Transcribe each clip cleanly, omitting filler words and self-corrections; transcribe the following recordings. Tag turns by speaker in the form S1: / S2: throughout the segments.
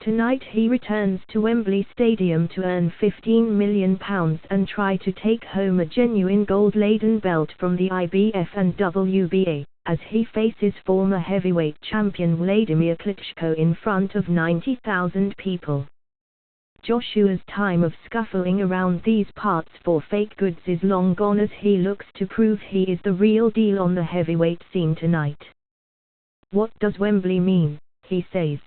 S1: Tonight he returns to Wembley Stadium to earn £15 million and try to take home a genuine gold-laden belt from the IBF and WBA, as he faces former heavyweight champion Wladimir Klitschko in front of 90,000 people. Joshua's time of scuffling around these parts for fake goods is long gone, as he looks to prove he is the real deal on the heavyweight scene tonight. "What does Wembley mean?" he says.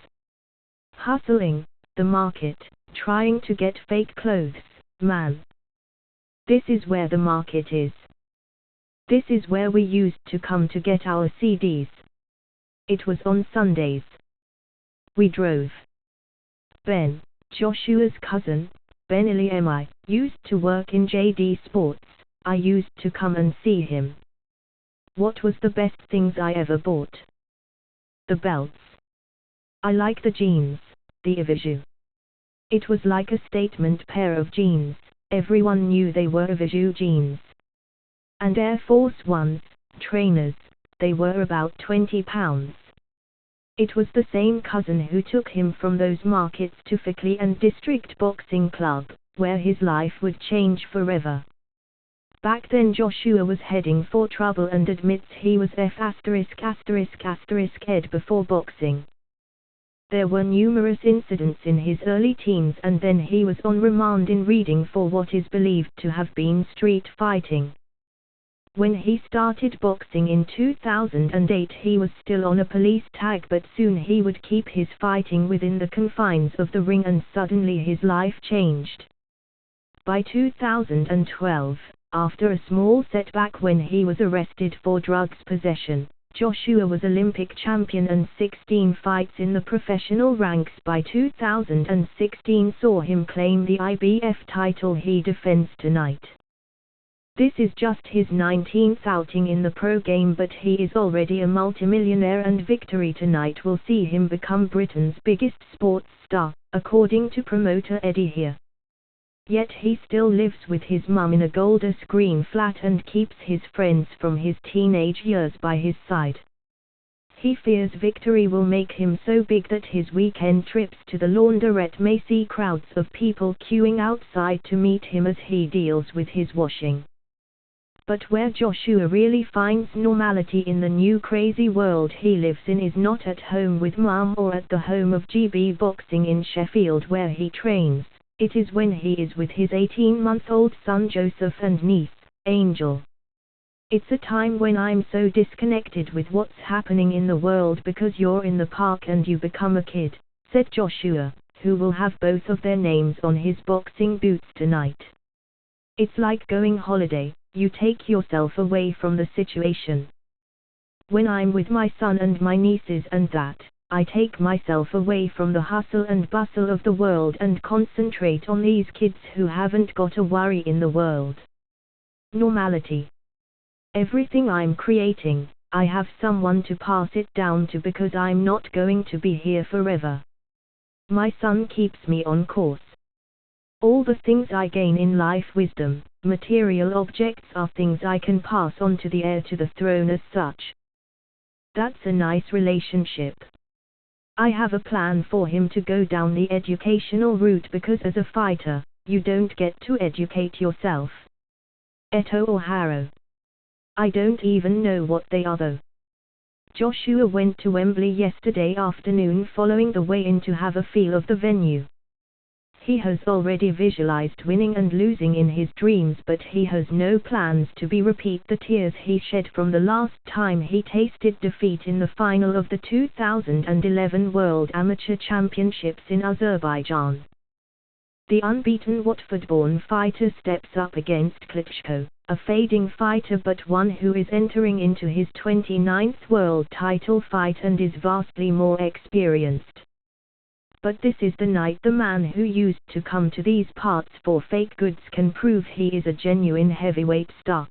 S1: "Hustling, the market, trying to get fake clothes, man. This is where the market is. This is where we used to come to get our CDs. It was on Sundays. We drove. Ben, Joshua's cousin, Benili M.I., used to work in JD Sports. I used to come and see him. What was the best things I ever bought? The belts. I like the jeans, the Iviju. It was like a statement pair of jeans, everyone knew they were Iviju jeans. And Air Force Ones, trainers, they were about £20. It was the same cousin who took him from those markets to Fickley and District Boxing Club, where his life would change forever. Back then Joshua was heading for trouble and admits he was F*******ed before boxing. There were numerous incidents in his early teens, and then he was on remand in Reading for what is believed to have been street fighting. When he started boxing in 2008 he was still on a police tag, but soon he would keep his fighting within the confines of the ring, and suddenly his life changed. By 2012, after a small setback when he was arrested for drugs possession, Joshua was Olympic champion, and 16 fights in the professional ranks by 2016 saw him claim the IBF title he defends tonight. This is just his 19th outing in the pro game, but he is already a multimillionaire, and victory tonight will see him become Britain's biggest sports star, according to promoter Eddie here. Yet he still lives with his mum in a Golders Green flat and keeps his friends from his teenage years by his side. He fears victory will make him so big that his weekend trips to the laundrette may see crowds of people queuing outside to meet him as he deals with his washing. But where Joshua really finds normality in the new crazy world he lives in is not at home with mum or at the home of GB Boxing in Sheffield where he trains. It is when he is with his 18-month-old son Joseph and niece, Angel. "It's a time when I'm so disconnected with what's happening in the world because you're in the park and you become a kid," said Joshua, who will have both of their names on his boxing boots tonight. "It's like going holiday, you take yourself away from the situation. When I'm with my son and my nieces and that, I take myself away from the hustle and bustle of the world and concentrate on these kids who haven't got a worry in the world. Normality. Everything I'm creating, I have someone to pass it down to because I'm not going to be here forever. My son keeps me on course. All the things I gain in life, wisdom, material objects, are things I can pass on to the heir to the throne as such. That's a nice relationship. I have a plan for him to go down the educational route because as a fighter, you don't get to educate yourself. Eto or Harrow. I don't even know what they are though." Joshua went to Wembley yesterday afternoon following the weigh-in to have a feel of the venue. He has already visualized winning and losing in his dreams, but he has no plans to repeat the tears he shed from the last time he tasted defeat in the final of the 2011 World Amateur Championships in Azerbaijan. The unbeaten Watford-born fighter steps up against Klitschko, a fading fighter but one who is entering into his 29th world title fight and is vastly more experienced. But this is the night the man who used to come to these parts for fake goods can prove he is a genuine heavyweight star.